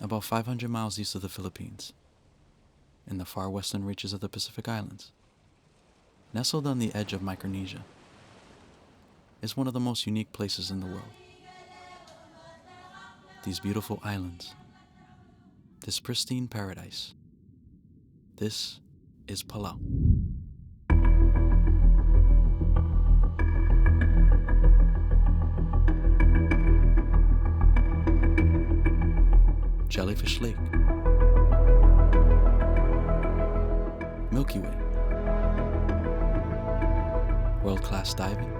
about 500 miles east of the Philippines, in the far western reaches of the Pacific Islands, nestled on the edge of Micronesia, is one of the most unique places in the world. These beautiful islands, this pristine paradise, this is Palau. Jellyfish Lake, Milky Way, world-class diving,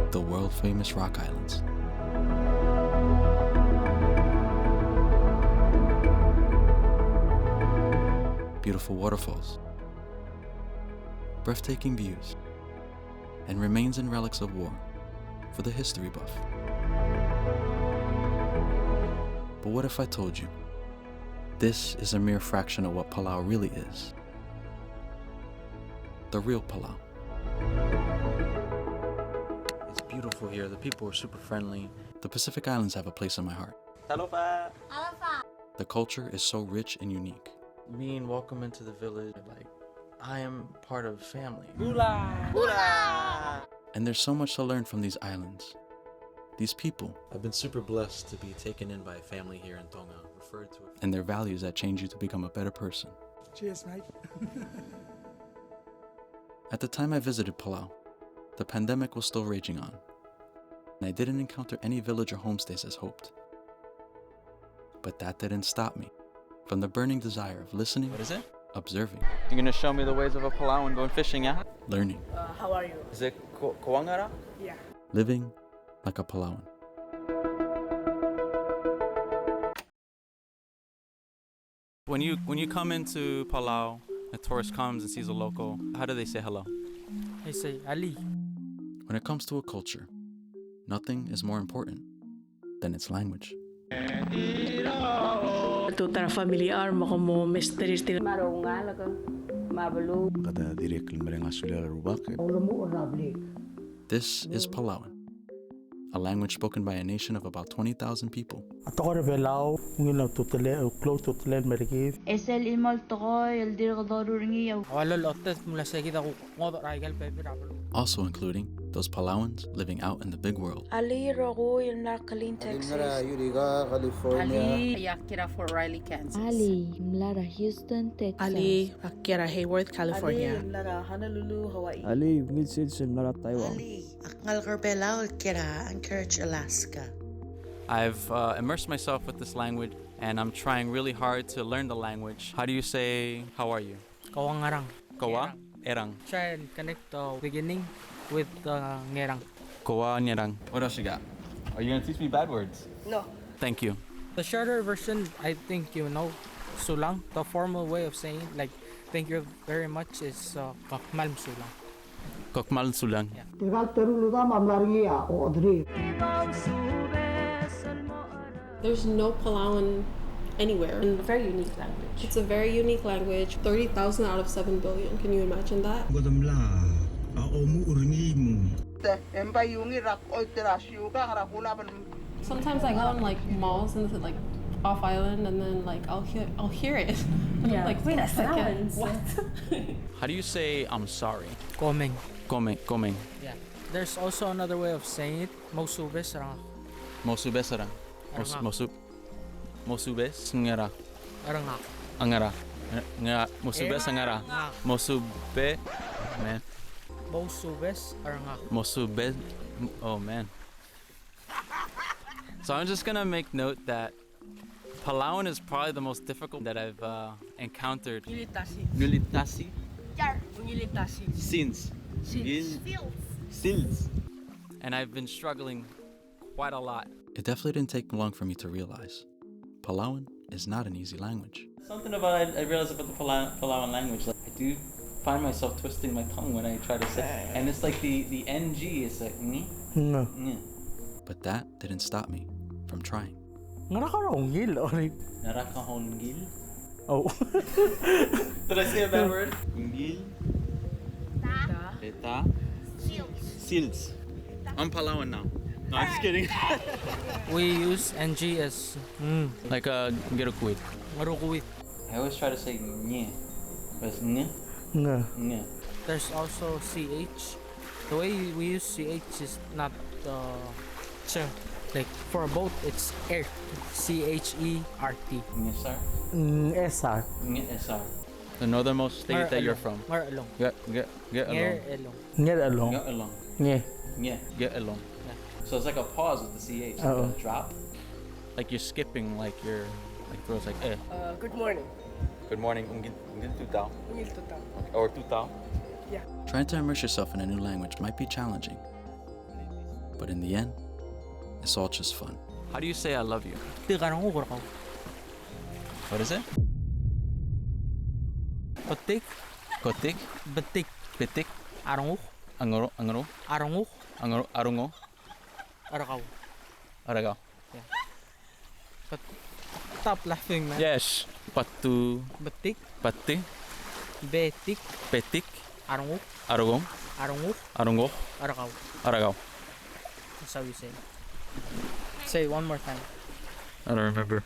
the world-famous Rock Islands, beautiful waterfalls, breathtaking views, and remains and relics of war for the history buff. But what if I told you, this is a mere fraction of what Palau really is? The real Palau. It's beautiful here, the people are super friendly. The Pacific Islands have a place in my heart. Alofa! Alofa! The culture is so rich and unique. Being welcome into the village, like, I am part of family. Hula! Hula! And there's so much to learn from these islands. These people. I've been super blessed to be taken in by a family here in Tonga, referred to, and their values that change you to become a better person. Cheers, mate. At the time I visited Palau, the pandemic was still raging on, and I didn't encounter any village or homestays as hoped. But that didn't stop me from the burning desire of listening. What is it? Observing. You're gonna show me the ways of a Palauan going fishing, yeah? Learning. How are you? Is it Kawangara? Yeah. Living like a Palauan. When you come into Palau, a tourist comes and sees a local, how do they say hello? They say Ali. When it comes to a culture, nothing is more important than its language. Tutara familiar mo como misteris til Marunga ka mabalu. Kada direct mereng asular rubak. This is Palauan, a language spoken by a nation of about 20,000 people. Real Palau, close to the merigid. Es el imol toy el dirgodoringi. wala lotes mula sa kita ko ngodo raigal pepe rapalo. Also including those Palauans living out in the big world. Ali Rogo in Narcalin, Texas. Ali Yakira for Riley, Kansas. Ali Mlara, Houston, Texas. Ali Akira, Hayward, California. Ali Lara Honolulu, Hawaii. Ali Ngilsid Mara, Taiwan. Ali Aknal Akira, Anchorage, Alaska. I've immersed myself with this language and I'm trying really hard to learn the language. How do you say, how are you? Kawangarang. Kawa? Erang. Try and connect the beginning with ngerang. Kawa nyerang. What else you got? Are you gonna teach me bad words? No. Thank you. The shorter version, I think you know, sulang. The formal way of saying like thank you very much is kakmalm sulang. Kokmal sulang. Yeah. There's no Palauan anywhere. And a very unique language. It's a very unique language. 30,000 out of 7 billion. Can you imagine that? Sometimes I go in like malls and like off island, and then like I'll hear it. Yeah. Like wait a second. What? How do you say I'm sorry? Komeng. Komeng. Yeah. There's also another way of saying it. Mosubes rang. Mosubes arang. Mosubes ngara. Aranga. Angara. Nga mosubes angara. Mosube. Man. Mosubes aranga. Mosube. Oh man. So I'm just gonna make note that Palauan is probably the most difficult that I've encountered. Nulitasi. Since. Sils. And I've been struggling quite a lot. It definitely didn't take long for me to realize Palauan is not an easy language. Something about I realized about the Palauan language, like I do find myself twisting my tongue when I try to say, and it's like the NG is like ng. But that didn't stop me from trying. Narakahonggil. Narakahonggil? Oh. Did I say a bad word? Unggil. Eta. Sils. I'm Palauan now. No, I'm just kidding. We use NG as Like Gerukwit. marukuit. I always try to say nye, but it's nye. Nga. Nye. There's also CH. The way we use CH is not ch. Like for a boat, it's air. CHERT. Nye sir. SR. Nye sir. The northernmost state that you're from. Mar along. Get along. Air along. Nyer along. Get along. Nye. Yeah, get along. Yeah. So it's like a pause with the CH, like Oh. a drop. Like you're skipping, like you're, like throws like eh. Good morning. Good morning. Ungin tutao. Ungil tutao. Or tutao. Yeah. Trying to immerse yourself in a new language might be challenging, but in the end, it's all just fun. How do you say I love you? What is it? Kotik, Kotik, batik, pitik, arunguk, angoro, arunguk, arungo, arakaw. aragaw. But stop laughing, man. Yes. Patu, Batik, pati, betik, petik, arunguk, arugong, arunguk, arungo, arakaw. aragaw. That's how we say it. Say it one more time. I don't remember.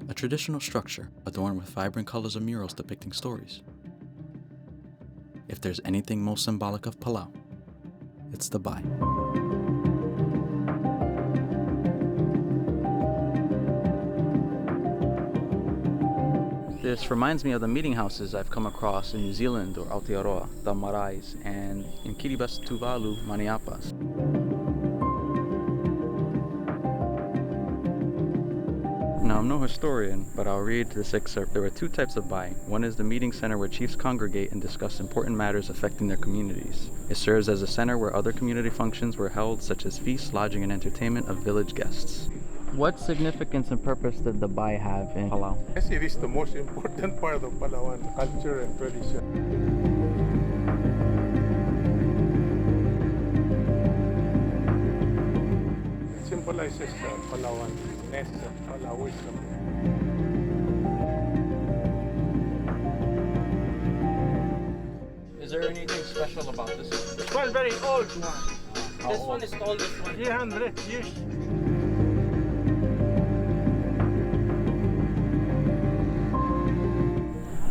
A traditional structure adorned with vibrant colors of murals depicting stories. If there's anything most symbolic of Palau, it's the bai. This reminds me of the meeting houses I've come across in New Zealand or Aotearoa, the Marais, and in Kiribati, Tuvalu, Maniapas. Now, I'm no historian, but I'll read this excerpt. There were two types of bai. One is the meeting center where chiefs congregate and discuss important matters affecting their communities. It serves as a center where other community functions were held, such as feasts, lodging, and entertainment of village guests. What significance and purpose did the bai have in Palau? Yes, it is the most important part of Palauan culture and tradition. It symbolizes Palauan-ness and Palauism. Is there anything special about this? This one very old one. This one is the oldest one. 300 years.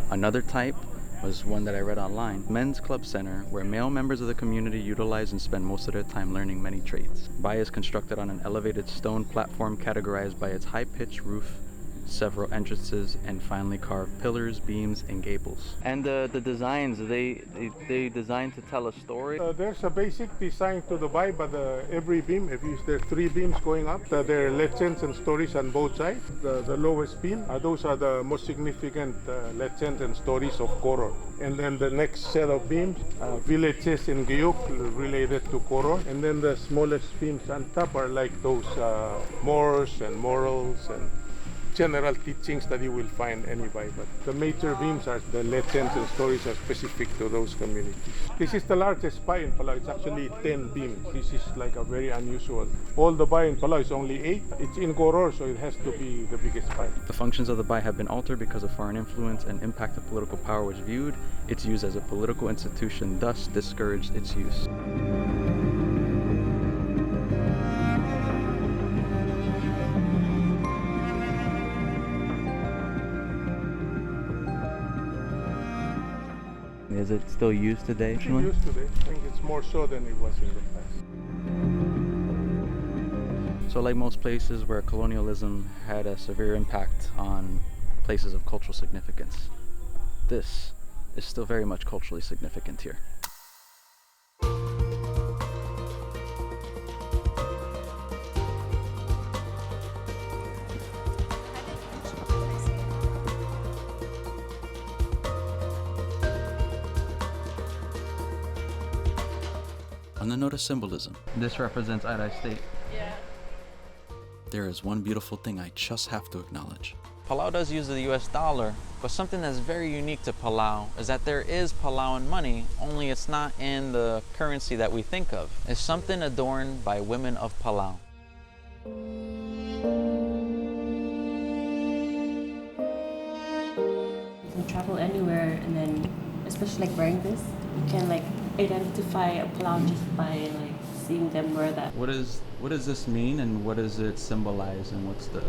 Another type was one that I read online. Men's Club Center, where male members of the community utilize and spend most of their time learning many trades. Bai is constructed on an elevated stone platform categorized by its high-pitched roof, several entrances, and finely carved pillars, beams, and gables. And the designs, they designed to tell a story? There's a basic design to the bai, but every beam, if there are 3 beams going up, there are legends and stories on both sides. The lowest beam, those are the most significant legends and stories of Koror. And then the next set of beams, villages in Giyuk related to Koror. And then the smallest beams on top are like those mores and morals and general teachings that you will find anyway, but the major beams are the legends and stories are specific to those communities. This is the largest bai in Palau. It's actually 10 beams. This is like a very unusual. All the bai in Palau is only 8. It's in Koror, so it has to be the biggest bai. The functions of the bai have been altered because of foreign influence and impact of political power was viewed. Its use as a political institution thus discouraged its use. Is it still used today? It's still used today. I think it's more so than it was in the past. So like most places where colonialism had a severe impact on places of cultural significance, this is still very much culturally significant here. On the note of symbolism, this represents Arai State. Yeah. There is one beautiful thing I just have to acknowledge. Palau does use the US dollar, but something that's very unique to Palau is that there is Palauan money, only it's not in the currency that we think of. It's something adorned by women of Palau. travel anywhere, and then especially like wearing this, you can like identify a Palauan just by like seeing them wear that. What does this mean, and what does it symbolize, and what's the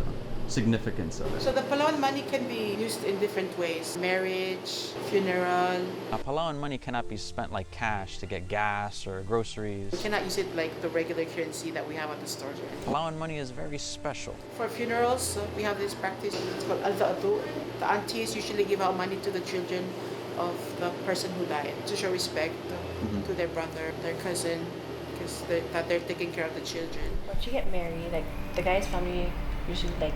significance of it? So the Palauan money can be used in different ways. Marriage, funeral. Palauan money cannot be spent like cash to get gas or groceries. We cannot use it like the regular currency that we have at the store. Palauan money is very special. For funerals, we have this practice. It's called al-da'adu. The aunties usually give out money to the children of the person who died to show respect to their brother, their cousin, because they're taking care of the children. Once you get married, like the guy's family usually like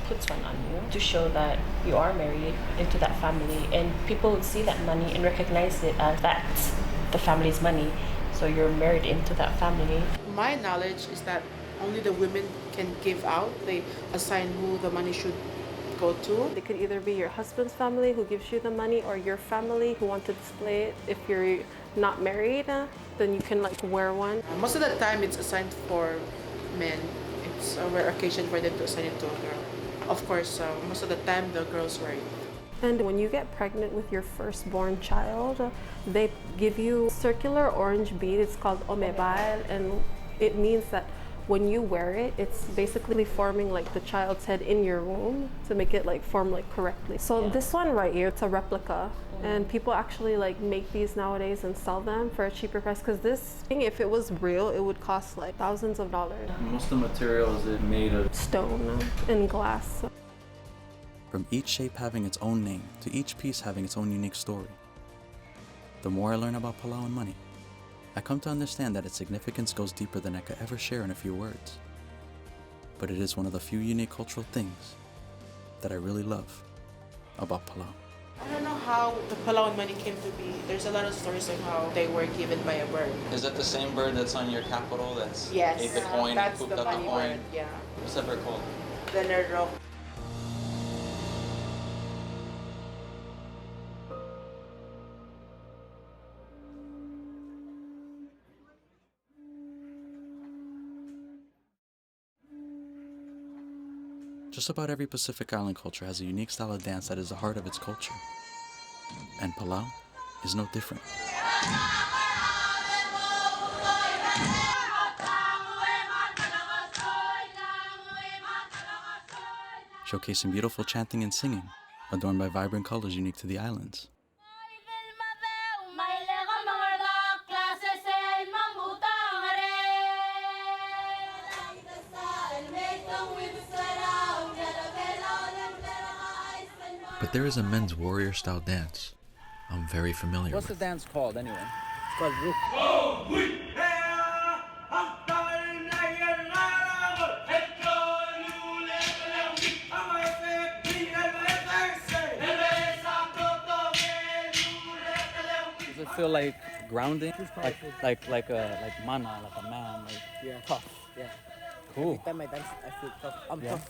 puts one on you to show that you are married into that family, and people would see that money and recognize it as that's the family's money, so you're married into that family. My knowledge is that only the women can give out. They assign who the money should go to. It could either be your husband's family who gives you the money, or your family who want to display it. If you're not married, then you can like wear one. Most of the time it's assigned for men. It's a rare occasion for them to assign it to a girl. Of course, most of the time the girls wear it. And when you get pregnant with your firstborn child, they give you a circular orange bead. It's called omebal, and it means that when you wear it, it's basically forming like the child's head in your womb to make it like form like correctly. So this one right here, it's a replica, and people actually like make these nowadays and sell them for a cheaper price, because this thing, if it was real, it would cost like thousands of dollars. Most of the materials is made of stone and glass. From each shape having its own name to each piece having its own unique story. The more I learn about Palauan money, I come to understand that its significance goes deeper than I could ever share in a few words. But it is one of the few unique cultural things that I really love about Palau. I don't know how the Palauan money came to be. There's a lot of stories of how they were given by a bird. Is that the same bird that's on your capital? That's yes, ate the coin that's and the pooped out money the coin? bird, yeah. What's that bird called? The Nero. Just about every Pacific Island culture has a unique style of dance that is the heart of its culture. And Palau is no different. Showcasing beautiful chanting and singing, adorned by vibrant colors unique to the islands. But there is a men's warrior style dance I'm very familiar What's with. the dance called anyway? It's called rook. Does it feel like grounding? Like mana, like a man, like tough. Yeah. Cool. Every time I dance, I feel tough. I'm tough.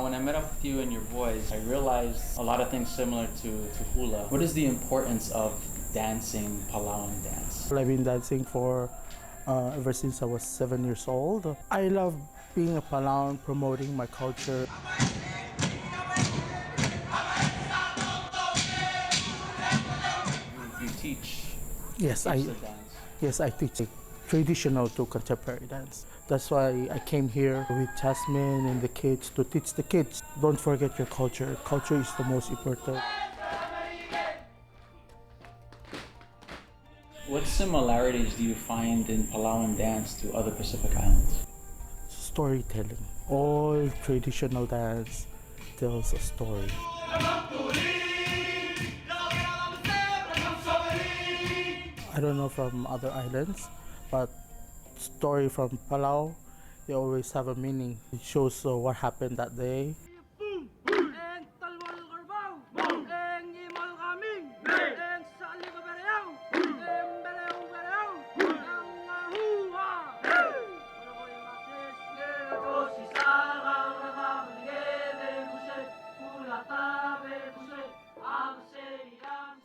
When I met up with you and your boys, I realized a lot of things similar to hula. What is the importance of dancing Palauan dance? I've been dancing for ever since I was 7 years old. I love being a Palauan, promoting my culture. You teach. Yes, I teach traditional to contemporary dance. That's why I came here with Jasmine and the kids to teach the kids. Don't forget your culture. Culture is the most important. What similarities do you find in Palauan dance to other Pacific Islands? Storytelling. All traditional dance tells a story. I don't know from other islands, but story from Palau, they always have a meaning. It shows what happened that day.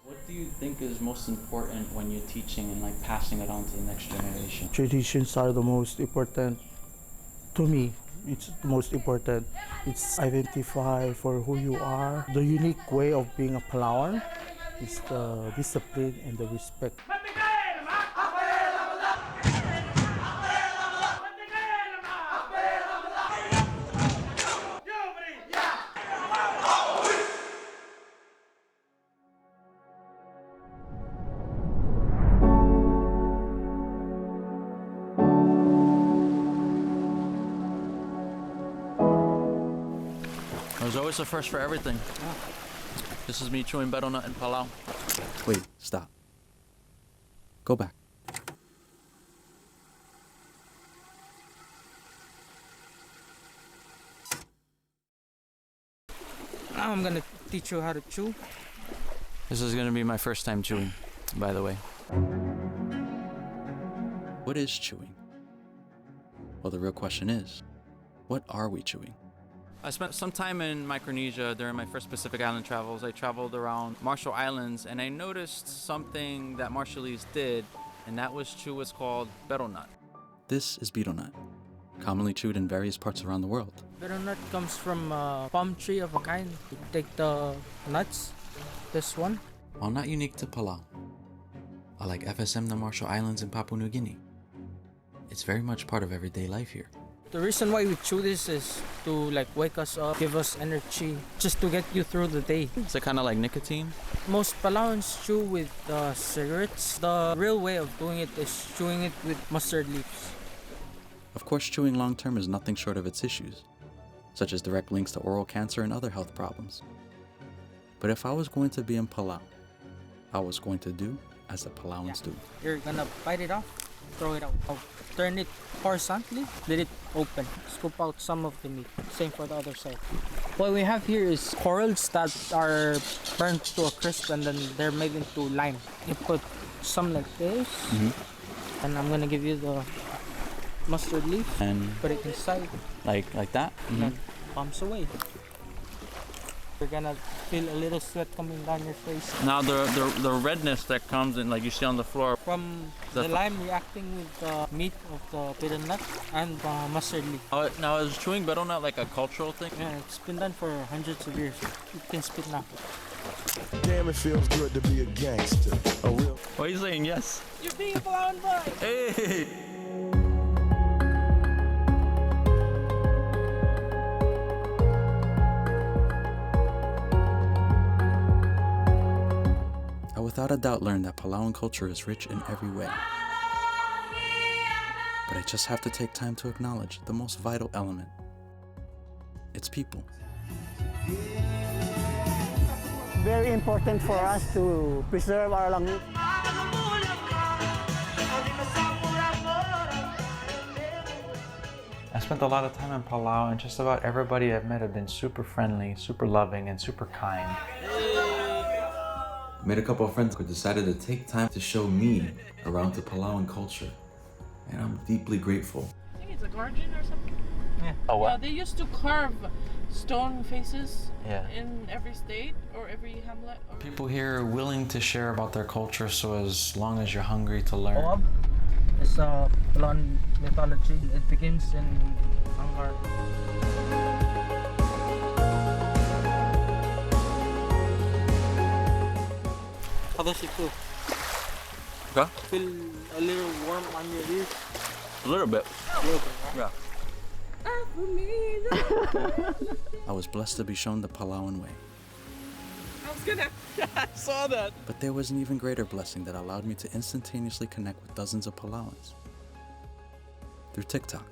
What do you think is most important when you're teaching and like passing it on to the next generation? Traditions are the most important to me. It's the most important. It's identify for who you are. The unique way of being a Palauan is the discipline and the respect. There's always a first for everything. This is me chewing betel nut in Palau. Wait, stop. Go back. Now I'm gonna teach you how to chew. This is gonna be my first time chewing, by the way. What is chewing? Well, the real question is, what are we chewing? I spent some time in Micronesia during my first Pacific Island travels. I traveled around Marshall Islands and I noticed something that Marshallese did, and that was chew what's called betel nut. This is betel nut, commonly chewed in various parts around the world. Betel nut comes from a palm tree of a kind. You take the nuts, this one. While not unique to Palau, like FSM, the Marshall Islands, and Papua New Guinea, it's very much part of everyday life here. The reason why we chew this is to like wake us up, give us energy, just to get you through the day. Is it kind of like nicotine? Most Palauans chew with cigarettes. The real way of doing it is chewing it with mustard leaves. Of course, chewing long term is nothing short of its issues, such as direct links to oral cancer and other health problems. But if I was going to be in Palau, I was going to do as the Palauans do. You're gonna bite it off, throw it out. Turn it horizontally, let it open. Scoop out some of the meat. Same for the other side. What we have here is corals that are burnt to a crisp and then they're made into lime. You put some like this, and I'm gonna give you the mustard leaf and put it inside. Like that? And bombs away. You're gonna feel a little sweat coming down your face. Now the redness that comes in, like you see on the floor. From the lime reacting with the meat of the betel nut and the mustard leaf. Now is chewing betel nut like a cultural thing? Yeah, it's been done for hundreds of years. You can spit now. Damn, it feels good to be a gangster. A real. Why are you saying yes? You're being a Palauan boy! Hey! I without a doubt learned that Palauan culture is rich in every way. But I just have to take time to acknowledge the most vital element. It's people. Very important for us to preserve our language. I spent a lot of time in Palau, and just about everybody I've met have been super friendly, super loving, and super kind. Made a couple of friends who decided to take time to show me around the Palauan culture, and I'm deeply grateful. I think it's a guardian or something. Yeah. Oh, what? Yeah, they used to carve stone faces Yeah. in every state or every hamlet. Or People here are willing to share about their culture, so as long as you're hungry to learn. It's a Palauan mythology. It begins in Angkor. How does it feel? Okay. Feel a little warm on your ears? A little bit. A little bit, right? Yeah. I was blessed to be shown the Palauan way. I was gonna. I saw that. But there was an even greater blessing that allowed me to instantaneously connect with dozens of Palauans. Through TikTok.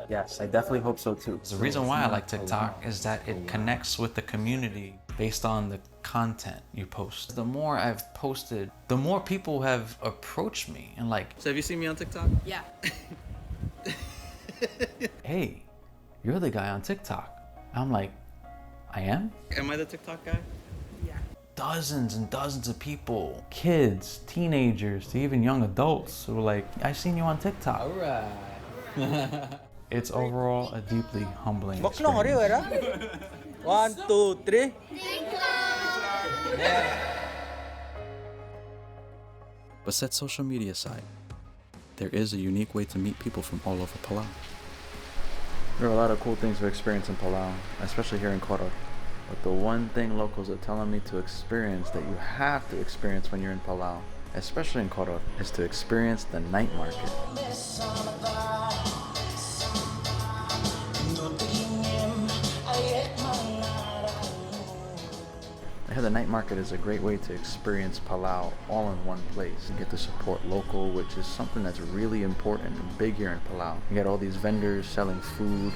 Yes, I definitely hope so too. The reason why I like TikTok is that it connects with the community based on the content you post. The more I've posted, the more people have approached me and like, So have you seen me on TikTok? Yeah. hey, you're the guy on TikTok. I'm like, I am? Am I the TikTok guy? Yeah. Dozens and dozens of people, kids, teenagers, to even young adults who were like, I've seen you on TikTok. All right. It's overall a deeply humbling experience. 1, 2, 3. But set social media aside, there is a unique way to meet people from all over Palau. There are a lot of cool things to experience in Palau, especially here in Koror. But the one thing locals are telling me to experience that you have to experience when you're in Palau, especially in Koror, is to experience the night market. The night market is a great way to experience Palau all in one place and get to support local, which is something that's really important and big here in Palau. You get all these vendors selling food.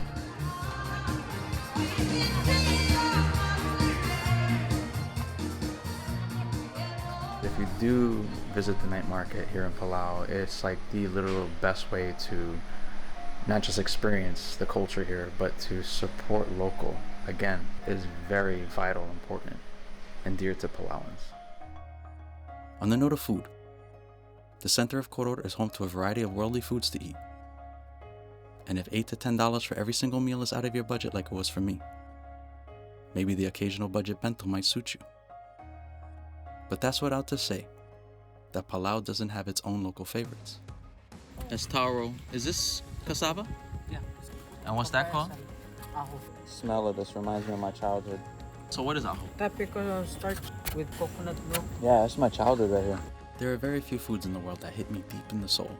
If you do visit the night market here in Palau, it's like the literal best way to not just experience the culture here, but to support local. Again, is very vital, important, and dear to Palauans. On the note of food, the center of Koror is home to a variety of worldly foods to eat. And if $8 to $10 for every single meal is out of your budget like it was for me, maybe the occasional budget bento might suit you. But that's without to say that Palau doesn't have its own local favorites. It's taro. Is this cassava? Yeah. And what's that called? Aho. Smell of this reminds me of my childhood. So what is aho? Tapioca starch with coconut milk. Yeah, that's my childhood right here. There are very few foods in the world that hit me deep in the soul.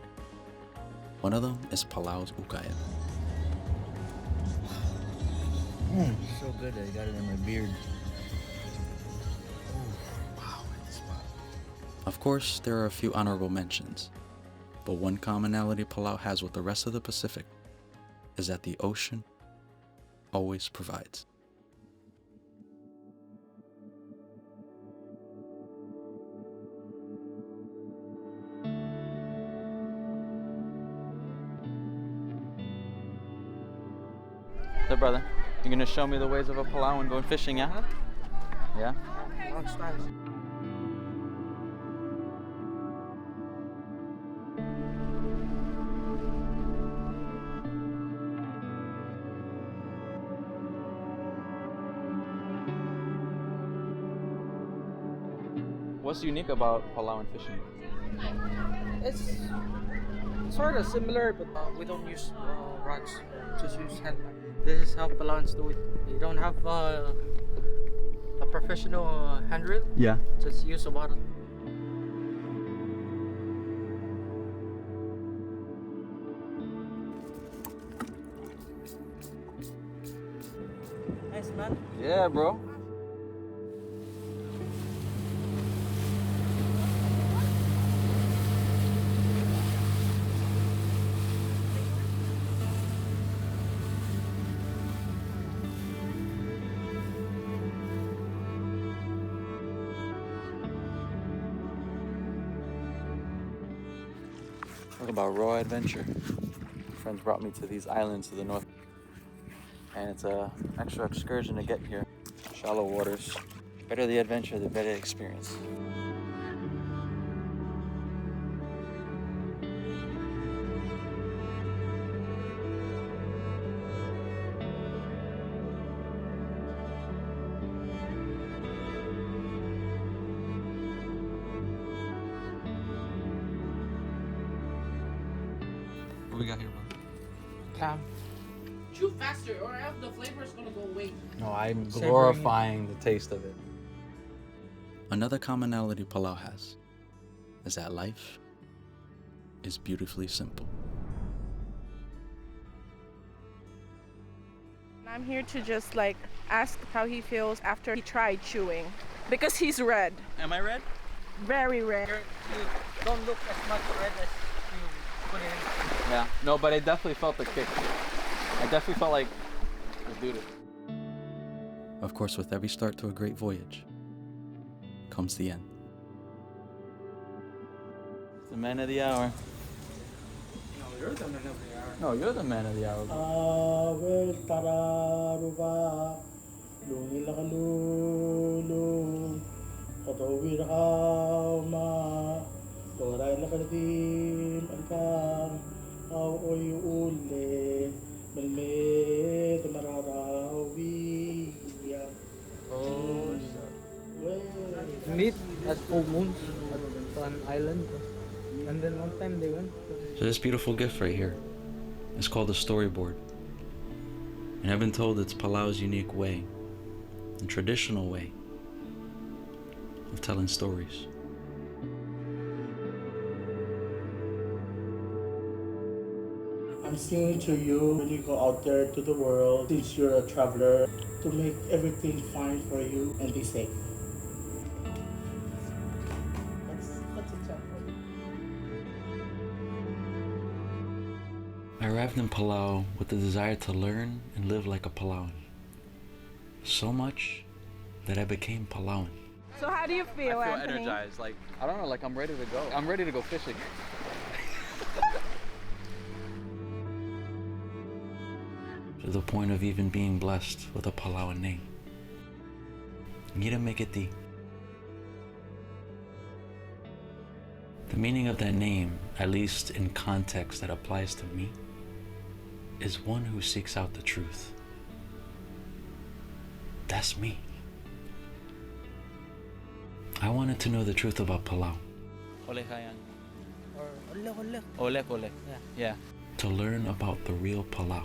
One of them is Palau's ukaya. So good that I got it in my beard. Of course, there are a few honorable mentions, but one commonality Palau has with the rest of the Pacific is that the ocean always provides. So brother, you're gonna show me the ways of a Palauan going fishing, yeah? Yeah? Long styles. What's unique about Palauan fishing? It's sort of similar, but we don't use rods. Just use hand. This is how Palauans do it. You don't have a professional hand reel. Yeah. Just use a bottle. Nice, man. Yeah, bro. Talk about raw adventure. Friends brought me to these islands to the north, and it's an extra excursion to get here. Shallow waters. Better the adventure, the better the experience. What we got here, bro? Clam. Chew faster, or else the flavor is gonna go away. No, I'm glorifying the taste of it. Another commonality Palau has is that life is beautifully simple. I'm here to just like ask how he feels after he tried chewing, because he's red. Am I red? Very red. You don't look as much red as you put it in. Yeah. No, but I definitely felt the kick. I definitely felt like, let's do this. Of course, with every start to a great voyage comes the end. The man of the hour. No, you're the man of the hour. No, you're the man of the hour. Awel tararuba, lungila kalulung, katawir hauma, toray lakadim angkang, aw oy ule, melmed mararawiya. Oh, at full moon at an island. And then one time they went. So this beautiful gift right here is called a storyboard. And I've been told it's Palau's unique way, a traditional way of telling stories. I'm singing to you when you go out there to the world, since you're a traveler, to make everything fine for you and be safe. That's a chant for you. I arrived in Palau with the desire to learn and live like a Palauan. So much that I became Palauan. So how do you feel, I feel Anthony? energized. Like, I don't know, like I'm ready to go. I'm ready to go fishing. To the point of even being blessed with a Palauan name. Ngira Megeti. The meaning of that name, at least in context that applies to me, is one who seeks out the truth. That's me. I wanted to know the truth about Palau. Oleh kayan. Or oleh. Yeah. To learn about the real Palau.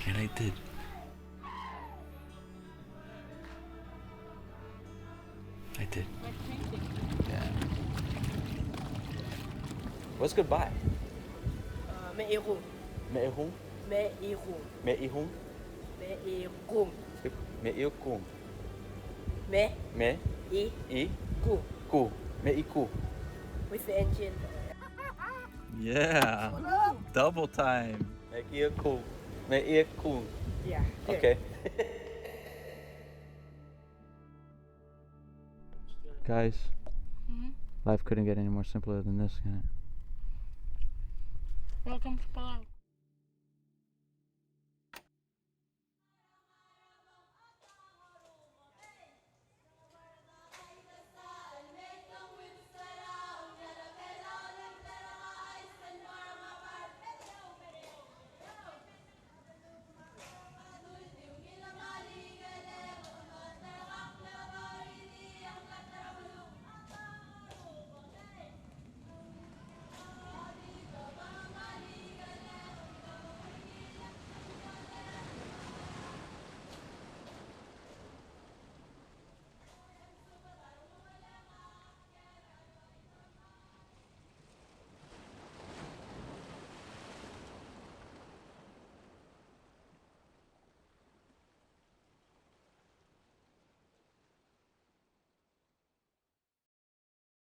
And I did. I did. Yeah. What's goodbye? Me'irung. Me'irung? Me'irung. Me'irung? Me'irung. Me'irung. Me. Me. I. Ku. Ku. Me'iku. With the engine. Yeah. Double time. Me'iku. Me'iku. Yeah. Okay. Guys, life couldn't get any more simpler than this, can it? Welcome to Palau.